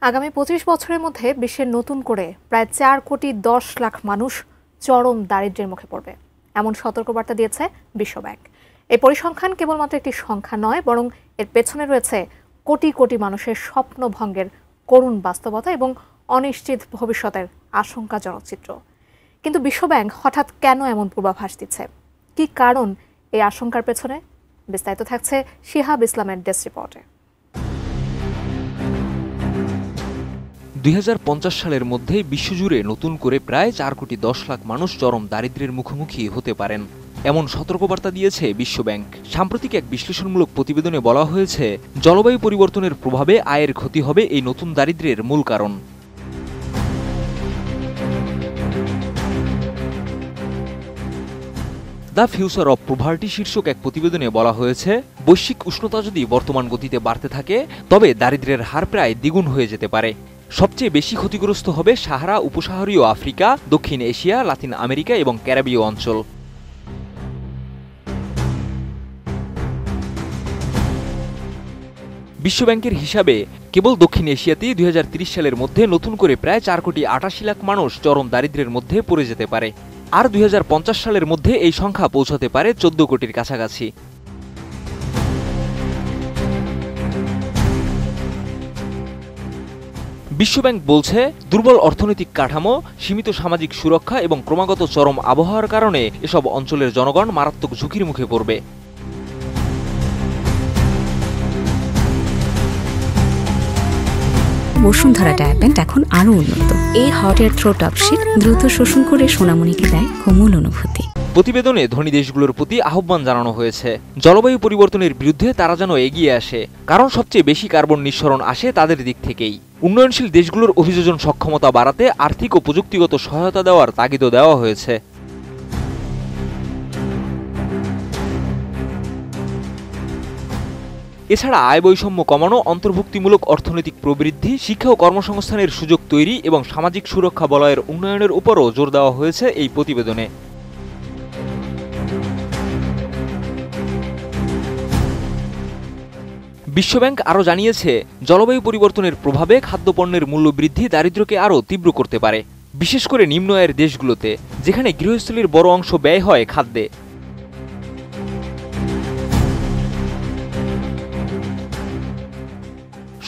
আগামী ২৫ বছরের মধ্যে বিশ্বের নতুন করে প্রায় ৪ কোটি ১০ লাখ মানুষ চরম দারিদ্র্যের মুখে পড়বে, এমন সতর্কবার্তা দিয়েছে বিশ্বব্যাংক। এই পরিসংখ্যান কেবলমাত্র একটি সংখ্যা নয়, বরং এর পেছনে রয়েছে কোটি কোটি মানুষের স্বপ্নভঙ্গের করুণ বাস্তবতা এবং অনিশ্চিত ভবিষ্যতের আশঙ্কাজনক চিত্র। কিন্তু বিশ্বব্যাংক হঠাৎ কেন এমন পূর্বাভাস দিচ্ছে? কি কারণ এই আশঙ্কার পেছনে? বিস্তারিত থাকছে শিহাব ইসলামের ডেস্ক রিপোর্টে। ২০৫০ সালের মধ্যে বিশ্বজুড়ে নতুন করে প্রায় ৪ কোটি ১০ লাখ মানুষ চরম দারিদ্র্যের মুখোমুখি হতে পারেন, এমন সতর্কবার্তা দিয়েছে বিশ্বব্যাংক। সাম্প্রতিক এক বিশ্লেষণমূলক প্রতিবেদনে বলা হয়েছে, জলবায়ু পরিবর্তনের প্রভাবে আয়ের ক্ষতি হবে এই নতুন দারিদ্র্যের মূল কারণ। দ্য ফিউচার অব পভার্টি শীর্ষক এক প্রতিবেদনে বলা হয়েছে, বৈশ্বিক উষ্ণতা যদি বর্তমান গতিতে বাড়তে থাকে তবে দারিদ্র্যের হার প্রায় দ্বিগুণ হয়ে যেতে পারে। সবচেয়ে বেশি ক্ষতিগ্রস্ত হবে সাহারা উপসাগরীয় আফ্রিকা, দক্ষিণ এশিয়া, লাতিন আমেরিকা এবং ক্যারিবীয় অঞ্চল। বিশ্বব্যাংকের হিসাবে কেবল দক্ষিণ এশিয়াতেই ২০৩০ সালের মধ্যে নতুন করে প্রায় ৪ কোটি ৮৮ লাখ মানুষ চরম দারিদ্র্যের মধ্যে পড়ে যেতে পারে, আর ২০৫০ সালের মধ্যে এই সংখ্যা পৌঁছাতে পারে ১৪ কোটির কাছাকাছি। বিশ্বব্যাংক বলছে, দুর্বল অর্থনৈতিক কাঠামো, সীমিত সামাজিক সুরক্ষা এবং ক্রমাগত চরম আবহাওয়ার কারণে এসব অঞ্চলের জনগণ মারাত্মক ঝুঁকির মুখে পড়বে। বসুন্ধরা ডায়াপেন্ট এখন আরো উন্নত। এই hot air through top sheet দ্রুত শোষণ করে সোনামণিকে দেয় কোমল অনুভূতি। প্রতিবেদনে ধনী দেশগুলোর প্রতি আহ্বান জানানো হয়েছে, জলবায়ু পরিবর্তনের বিরুদ্ধে তারা যেন এগিয়ে আসে, কারণ সবচেয়ে বেশি কার্বন নিঃসরণ আসে তাদের দিক থেকেই। উন্নয়নশীল দেশগুলোর অভিযোজন সক্ষমতা বাড়াতে আর্থিক ও প্রযুক্তিগত সহায়তা দেওয়ার তাগিদও দেওয়া হয়েছে। এছাড়া আয় বৈষম্য কমানো, অন্তর্ভুক্তিমূলক অর্থনৈতিক প্রবৃদ্ধি, শিক্ষা ও কর্মসংস্থানের সুযোগ তৈরি এবং সামাজিক সুরক্ষা বলয়ের উন্নয়নের উপরও জোর দেওয়া হয়েছে এই প্রতিবেদনে। বিশ্বব্যাংক আরও জানিয়েছে, জলবায়ু পরিবর্তনের প্রভাবে খাদ্যপণ্যের মূল্যবৃদ্ধি দারিদ্র্যকে আরও তীব্র করতে পারে, বিশেষ করে নিম্ন আয়ের দেশগুলোতে, যেখানে গৃহস্থলীর বড় অংশ ব্যয় হয় খাদ্যে।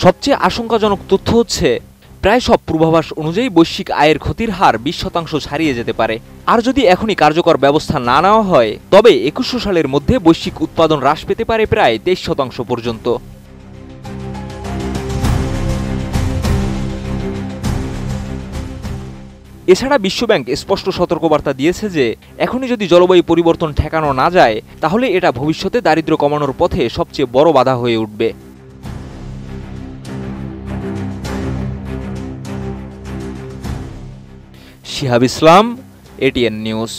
সবচেয়ে আশঙ্কাজনক তথ্য হচ্ছে, প্রায় সব পূর্বাভাস অনুযায়ী বৈশ্বিক আয়ের ক্ষতির হার ২০% ছাড়িয়ে যেতে পারে। আর যদি এখনই কার্যকর ব্যবস্থা না নেওয়া হয়, তবে ২১০০ সালের মধ্যে বৈশ্বিক উৎপাদন হ্রাস পেতে পারে প্রায় ২৩% পর্যন্ত। এছাড়া বিশ্বব্যাংক স্পষ্ট সতর্কবার্তা দিয়েছে যে, এখনই যদি জলবায়ু পরিবর্তন ঠেকানো না যায়, তাহলে এটা ভবিষ্যতে দারিদ্র্য কমানোর পথে সবচেয়ে বড় বাধা হয়ে উঠবে। শিহাব ইসলাম, এটিএন নিউজ।